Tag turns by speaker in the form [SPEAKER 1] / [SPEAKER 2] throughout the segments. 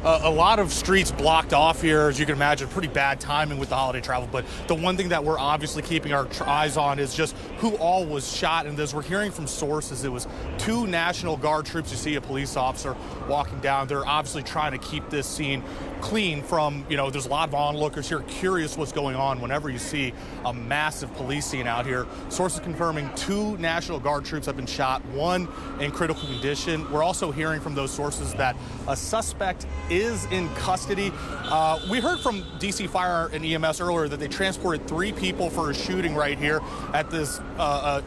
[SPEAKER 1] a lot of streets blocked off here, as you can imagine. Pretty bad timing with the holiday travel. But the one thing that we're obviously keeping our eyes on is just who all was shot. And as we're hearing from sources, it was 2 National Guard troops. You see a police officer walking down. They're obviously trying to keep this scene clean from, there's a lot of onlookers here curious what's going on whenever you see a massive police scene out here. Sources confirming 2 National Guard troops have been shot, 1 in critical condition. We're also hearing from those sources that a suspect is in custody. We heard from DC Fire and EMS earlier that they transported 3 people for a shooting right here at this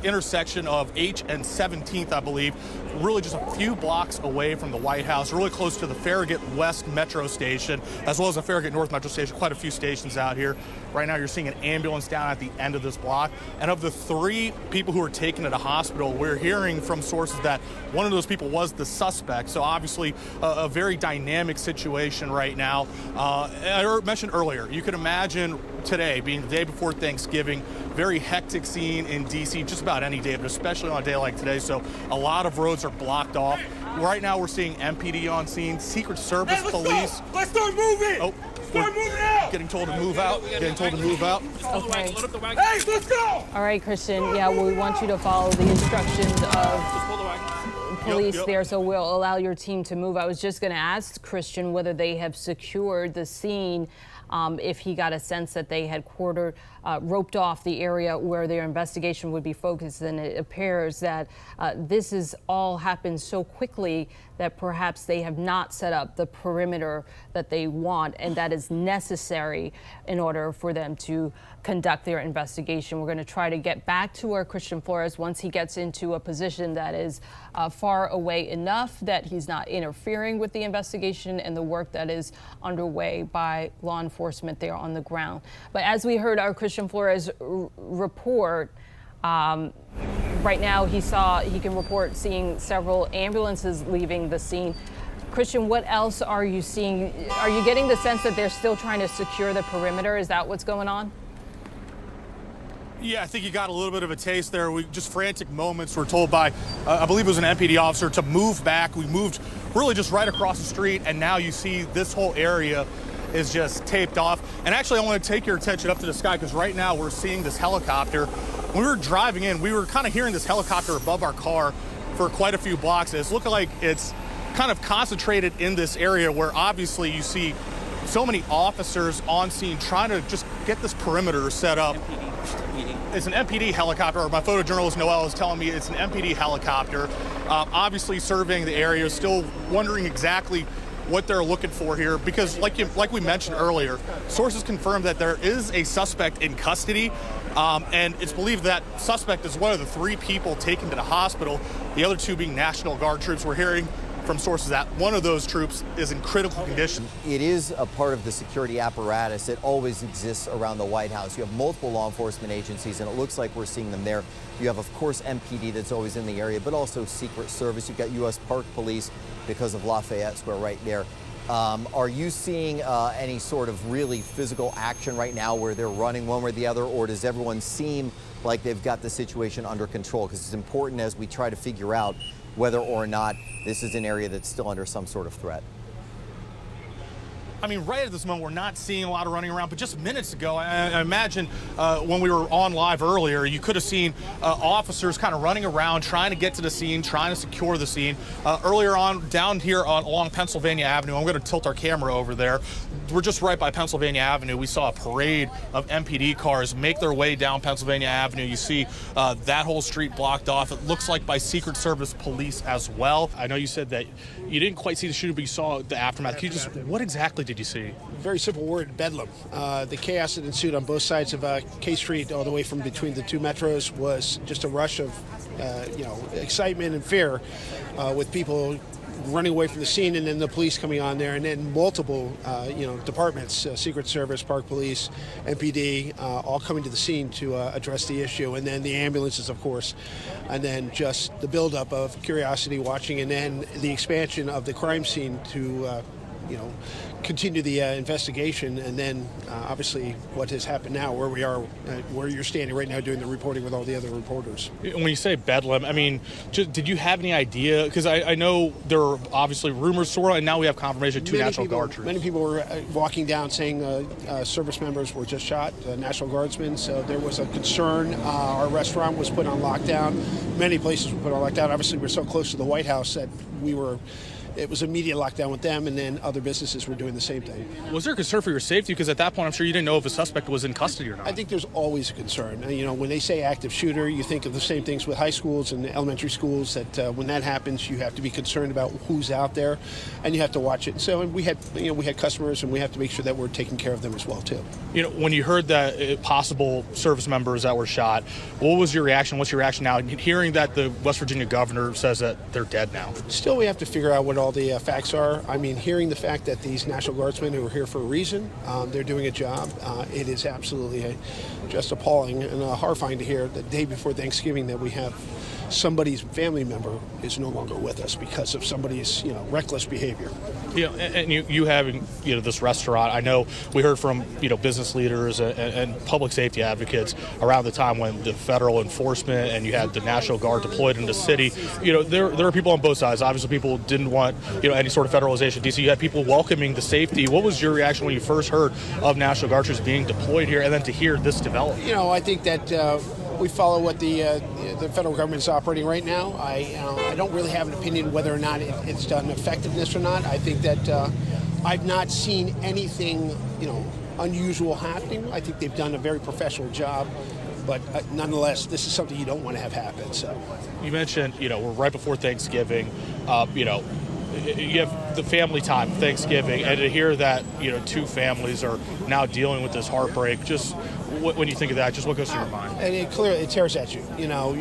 [SPEAKER 1] intersection of H and 17th, I believe, really just a few blocks away from the White House, really close to the Farragut West Metro Station, as well as the Farragut North Metro Station. Quite a few stations out here. Right now you're seeing an ambulance down at the end of this block. And of the 3 people who were taken to the hospital, we're hearing from sources that one of those people was the suspect. So obviously a very dynamic situation right now. I mentioned earlier, you could imagine today being the day before Thanksgiving, very hectic scene in DC just about any day, but especially on a day like today. So a lot of roads are blocked off. Right now we're seeing MPD on scene, Secret Service, police.
[SPEAKER 2] Let's start moving.
[SPEAKER 1] Oh,
[SPEAKER 2] start moving out.
[SPEAKER 1] Getting told to move out. Getting told to move out.
[SPEAKER 3] Okay.
[SPEAKER 2] Hey, let's go.
[SPEAKER 3] All right, Christian. Yeah, well, we want you to follow the instructions of police there, so we'll allow your team to move. I was just going to ask Christian whether they have secured the scene, if he got a sense that they had roped off the area where their investigation would be focused. And it appears that this is all happened so quickly that perhaps they have not set up the perimeter that they want, and that is necessary in order for them to conduct their investigation. We're going to try to get back to our Christian Flores once he gets into a position that is far away enough that he's not interfering with the investigation and the work that is underway by law enforcement there on the ground. But as we heard our Christian Flores report, right now he can report seeing several ambulances leaving the scene. Christian, what else are you seeing? Are you getting the sense that they're still trying to secure the perimeter? Is that what's going on?
[SPEAKER 1] Yeah, I think you got a little bit of a taste there. Just frantic moments. We're told by, I believe it was an MPD officer, to move back. We moved really just right across the street, and now you see this whole area is just taped off. And actually, I want to take your attention up to the sky, because right now we're seeing this helicopter. When we were driving in, we were kind of hearing this helicopter above our car for quite a few blocks. It's looking like it's kind of concentrated in this area where obviously you see so many officers on scene trying to just get this perimeter set up. It's an MPD helicopter. My photojournalist Noel is telling me it's an MPD helicopter, obviously surveying the area, still wondering exactly what they're looking for here, because like we mentioned earlier, sources confirm that there is a suspect in custody, and it's believed that suspect is one of the 3 people taken to the hospital, the other 2 being National Guard troops. We're hearing from sources that one of those troops is in critical condition.
[SPEAKER 4] It is a part of the security apparatus that always exists around the White House. You have multiple law enforcement agencies, and it looks like we're seeing them there. You have, of course, MPD that's always in the area, but also Secret Service. You've got U.S. Park Police because of Lafayette Square right there. Are you seeing any sort of really physical action right now where they're running one way or the other, or does everyone seem like they've got the situation under control? Because it's important as we try to figure out whether or not this is an area that's still under some sort of threat.
[SPEAKER 1] I mean, right at this moment, we're not seeing a lot of running around, but just minutes ago, I imagine when we were on live earlier, you could have seen officers kind of running around, trying to get to the scene, trying to secure the scene. Earlier on, down here along Pennsylvania Avenue, I'm going to tilt our camera over there. We're just right by Pennsylvania Avenue. We saw a parade of MPD cars make their way down Pennsylvania Avenue. You see that whole street blocked off. It looks like by Secret Service police as well. I know you said that you didn't quite see the shooting, but you saw the aftermath. Can you just, what exactly did you see?
[SPEAKER 5] Very simple word: bedlam. The chaos that ensued on both sides of K Street, all the way from between the 2 metros, was just a rush of, excitement and fear, with people running away from the scene, and then the police coming on there, and then multiple, departments, Secret Service, Park Police, MPD, all coming to the scene to address the issue, and then the ambulances, of course, and then just the buildup of curiosity watching, and then the expansion of the crime scene to continue the investigation, and then obviously what has happened now, where we are, where you're standing right now doing the reporting with all the other reporters.
[SPEAKER 1] When you say bedlam, I mean, did you have any idea? Because I know there are obviously rumors, sort of, and now we have confirmation two National Guard troops.
[SPEAKER 5] Many people were walking down saying service members were just shot, National Guardsmen, so there was a concern. Our restaurant was put on lockdown. Many places were put on lockdown. Obviously, we're so close to the White House that it was immediate lockdown with them, and then other businesses were doing the same thing.
[SPEAKER 1] Was there a concern for your safety? Because at that point, I'm sure you didn't know if a suspect was in custody or not.
[SPEAKER 5] I think there's always a concern. When they say active shooter, you think of the same things with high schools and elementary schools, that when that happens, you have to be concerned about who's out there, and you have to watch it. So we had customers, and we have to make sure that we're taking care of them as well, too.
[SPEAKER 1] When you heard that possible service members that were shot, what was your reaction? What's your reaction now? Hearing that the West Virginia governor says that they're dead now.
[SPEAKER 5] Still, we have to figure out what all the facts are. I mean, hearing the fact that these National Guardsmen who are here for a reason, they're doing a job, it is absolutely just appalling and horrifying to hear the day before Thanksgiving that we have somebody's family member is no longer with us because of somebody's reckless behavior.
[SPEAKER 1] And you having this restaurant, I know we heard from business leaders and public safety advocates around the time when the federal enforcement and you had the National Guard deployed in the city. There are people on both sides. Obviously, people didn't want any sort of federalization. DC, you had people welcoming the safety. What was your reaction when you first heard of National Guard troops being deployed here, and then to hear this develop?
[SPEAKER 5] I think that we follow what the federal government is operating right now. I don't really have an opinion whether or not it's done effectiveness or not. I think that I've not seen anything unusual happening. I think they've done a very professional job. But nonetheless, this is something you don't want to have happen. So,
[SPEAKER 1] you mentioned, we're right before Thanksgiving. You have the family time, Thanksgiving, and to hear that, two families are now dealing with this heartbreak. Just when you think of that, just what goes through your mind?
[SPEAKER 5] And it tears at you.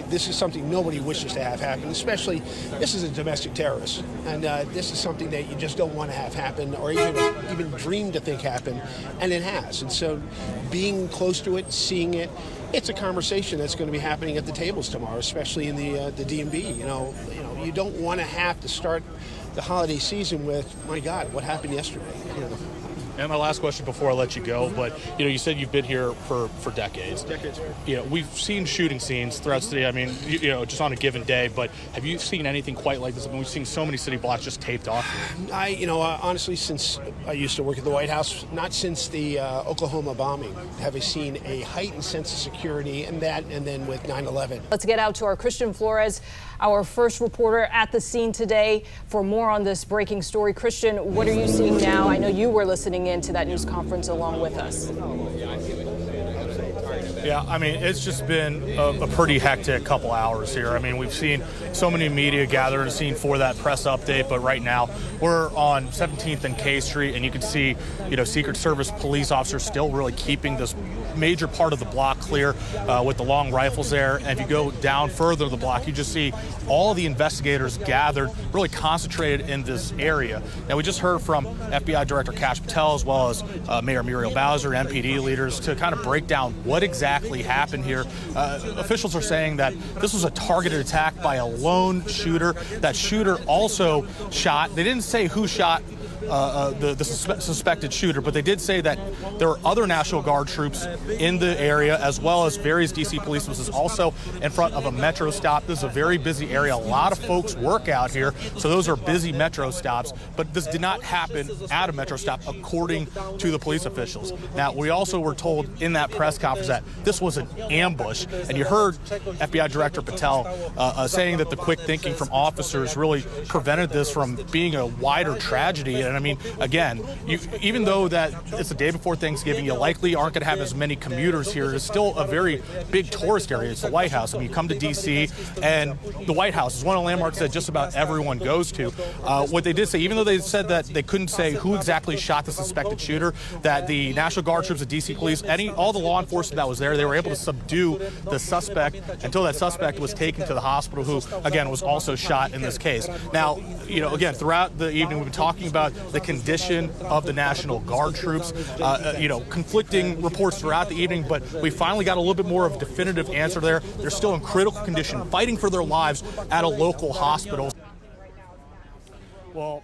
[SPEAKER 5] This is something nobody wishes to have happen. Especially, this is a domestic terrorist, and this is something that you just don't want to have happen, or even dream to think happen, and it has. And so, being close to it, seeing it. It's a conversation that's going to be happening at the tables tomorrow, especially in the DMV. You don't want to have to start the holiday season with, my God, what happened yesterday?
[SPEAKER 1] And my last question before I let you go, but you said you've been here for decades. We've seen shooting scenes throughout the city. I mean, just on a given day. But have you seen anything quite like this? I mean, we've seen so many city blocks just taped off here.
[SPEAKER 5] Honestly, since I used to work at the White House, not since the Oklahoma bombing have I seen a heightened sense of security, and then with 9/11.
[SPEAKER 3] Let's get out to our Christian Flores, our first reporter at the scene today, for more on this breaking story. Christian, what are you seeing now? I know you were listening in to that news conference along with us.
[SPEAKER 1] Yeah, I mean, it's just been a pretty hectic couple hours here. I mean, we've seen so many media gather in the scene for that press update, but right now we're on 17th and K Street, and you can see, Secret Service police officers still really keeping this major part of the block clear with the long rifles there. And if you go down further the block, you just see all of the investigators gathered, really concentrated in this area. Now, we just heard from FBI Director Kash Patel, as well as Mayor Muriel Bowser, MPD leaders, to kind of break down what exactly happened here. Officials are saying that this was a targeted attack by a lone shooter. That shooter also shot. They didn't say who shot the suspected shooter, but they did say that there were other National Guard troops in the area, as well as various DC police. This is also in front of a metro stop. This is a very busy area. A lot of folks work out here, so those are busy metro stops. But this did not happen at a metro stop, according to the police officials. Now, we also were told in that press conference that this was an ambush, and you heard FBI Director Patel saying that the quick thinking from officers really prevented this from being a wider tragedy. And I mean, again, even though that it's the day before Thanksgiving, you likely aren't going to have as many commuters here. It's still a very big tourist area. It's the White House. I mean, you come to D.C., and the White House is one of the landmarks that just about everyone goes to. What they did say, even though they said that they couldn't say who exactly shot the suspected shooter, that the National Guard troops, the D.C. police, all the law enforcement that was there, they were able to subdue the suspect until that suspect was taken to the hospital, who, again, was also shot in this case. Now, again, throughout the evening, we've been talking about the condition of the National Guard troops, conflicting reports throughout the evening, but we finally got a little bit more of a definitive answer there. They're still in critical condition, fighting for their lives at a local hospital. Well,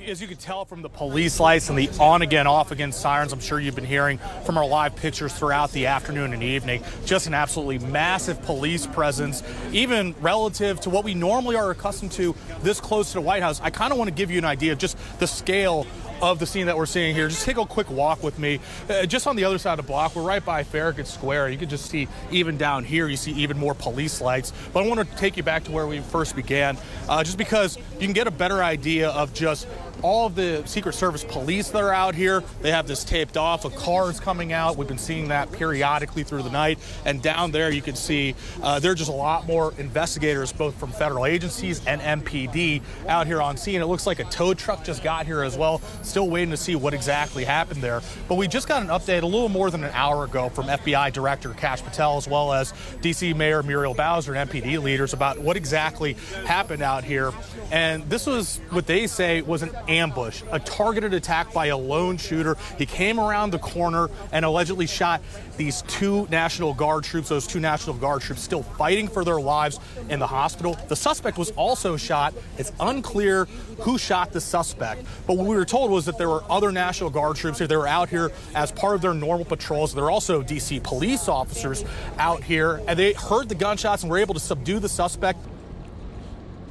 [SPEAKER 1] As you can tell from the police lights and the on again, off again sirens, I'm sure you've been hearing from our live pictures throughout the afternoon and evening, just an absolutely massive police presence, even relative to what we normally are accustomed to this close to the White House. I kind of want to give you an idea of just the scale of the scene that we're seeing here. Just take a quick walk with me. Just on the other side of the block, we're right by Farragut Square. You can just see even down here, you see even more police lights. But I want to take you back to where we first began, just because you can get a better idea of just all of the Secret Service police that are out here. They have this taped off, a car is coming out. We've been seeing that periodically through the night. And down there you can see there are just a lot more investigators, both from federal agencies and MPD out here on scene. It looks like a tow truck just got here as well. Still waiting to see what exactly happened there. But we just got an update a little more than an hour ago from FBI Director Kash Patel, as well as DC Mayor Muriel Bowser and MPD leaders, about what exactly happened out here. And this was what they say was an ambush, a targeted attack by a lone shooter. He came around the corner and allegedly shot these two National Guard troops, those two National Guard troops still fighting for their lives in the hospital. The suspect was also shot. It's unclear who shot the suspect, but what we were told was that there were other National Guard troops here. They were out here as part of their normal patrols. There are also DC police officers out here, and they heard the gunshots and were able to subdue the suspect.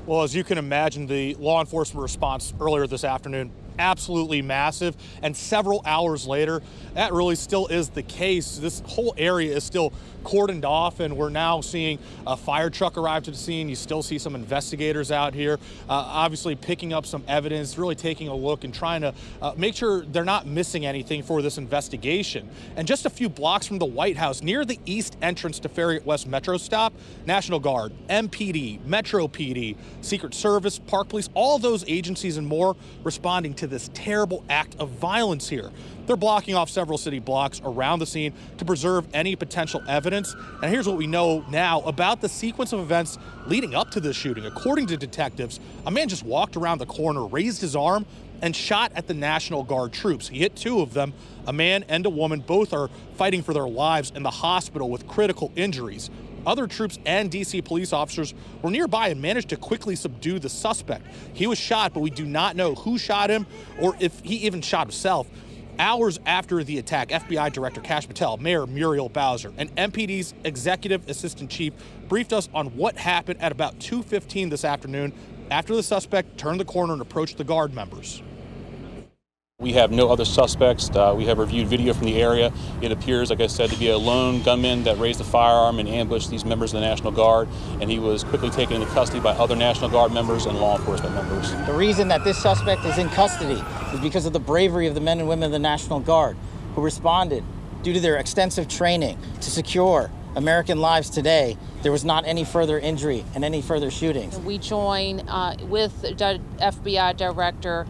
[SPEAKER 1] Well, as you can imagine, the law enforcement response earlier this afternoon, absolutely massive. And several hours later, that really still is the case. This whole area is still cordoned off, and we're now seeing a fire truck arrive to the scene. You still see some investigators out here, obviously picking up some evidence, really taking a look and trying to make sure they're not missing anything for this investigation. And just a few blocks from the White House, near the east entrance to Farragut West Metro stop, National Guard, MPD, Metro PD, Secret Service, Park Police, all those agencies and more responding to this terrible act of violence here. They're blocking off several city blocks around the scene to preserve any potential evidence. And here's what we know now about the sequence of events leading up to this shooting. According to detectives, a man just walked around the corner, raised his arm, and shot at the National Guard troops. He hit two of them, a man and a woman. Both are fighting for their lives in the hospital with critical injuries. Other troops and DC police officers were nearby and managed to quickly subdue the suspect. He was shot, but we do not know who shot him or if he even shot himself. Hours after the attack, FBI Director Kash Patel, Mayor Muriel Bowser, and MPD's Executive Assistant Chief briefed us on what happened at about 2:15 this afternoon after the suspect turned the corner and approached the Guard members.
[SPEAKER 6] We have no other suspects. We have reviewed video from the area. It appears, like I said, to be a lone gunman that raised a firearm and ambushed these members of the National Guard, and he was quickly taken into custody by other National Guard members and law enforcement members.
[SPEAKER 7] The reason that this suspect is in custody is because of the bravery of the men and women of the National Guard who responded due to their extensive training to secure American lives today. There was not any further injury and any further shootings.
[SPEAKER 8] We join with the FBI Director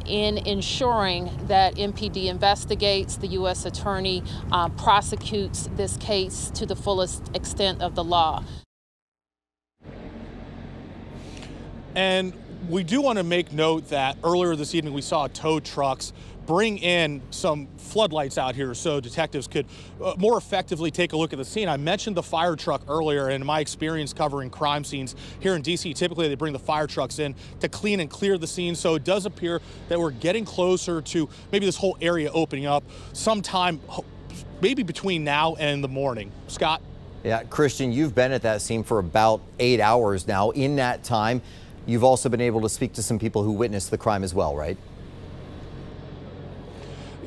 [SPEAKER 8] in ensuring that MPD investigates, the U.S. Attorney prosecutes this case to the fullest extent of the law.
[SPEAKER 1] And we do want to make note that earlier this evening we saw tow trucks bring in some floodlights out here so detectives could more effectively take a look at the scene. I mentioned the fire truck earlier, and in my experience covering crime scenes here in DC, typically they bring the fire trucks in to clean and clear the scene. So it does appear that we're getting closer to maybe this whole area opening up sometime, maybe between now and the morning. Scott?
[SPEAKER 4] Yeah, Christian, you've been at that scene for about 8 hours now. In that time, you've also been able to speak to some people who witnessed the crime as well, right?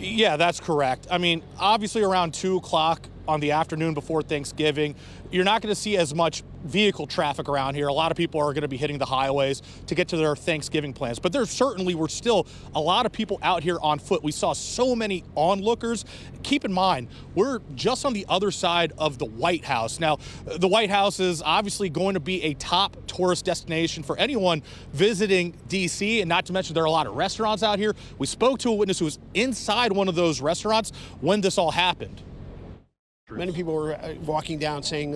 [SPEAKER 1] Yeah, that's correct. I mean, obviously around 2 o'clock on the afternoon before Thanksgiving, you're not going to see as much vehicle traffic around here. A lot of people are going to be hitting the highways to get to their Thanksgiving plans. But there certainly were still a lot of people out here on foot. We saw so many onlookers. Keep in mind, we're just on the other side of the White House. Now, the White House is obviously going to be a top tourist destination for anyone visiting D.C., and not to mention there are a lot of restaurants out here. We spoke to a witness who was inside one of those restaurants when this all happened.
[SPEAKER 5] Many people were walking down saying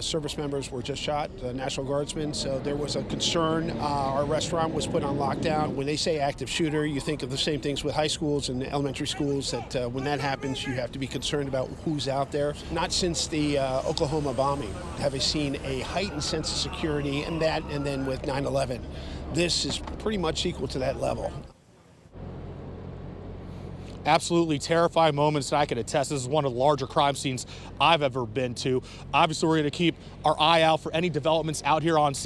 [SPEAKER 5] service members were just shot, National Guardsmen, so there was a concern. Our restaurant was put on lockdown. When they say active shooter, you think of the same things with high schools and elementary schools, that when that happens, you have to be concerned about who's out there. Not since the Oklahoma bombing have I seen a heightened sense of security, and then with 9/11. This is pretty much equal to that level.
[SPEAKER 1] Absolutely terrifying moments, and I can attest this is one of the larger crime scenes I've ever been to. Obviously, we're going to keep our eye out for any developments out here on scene.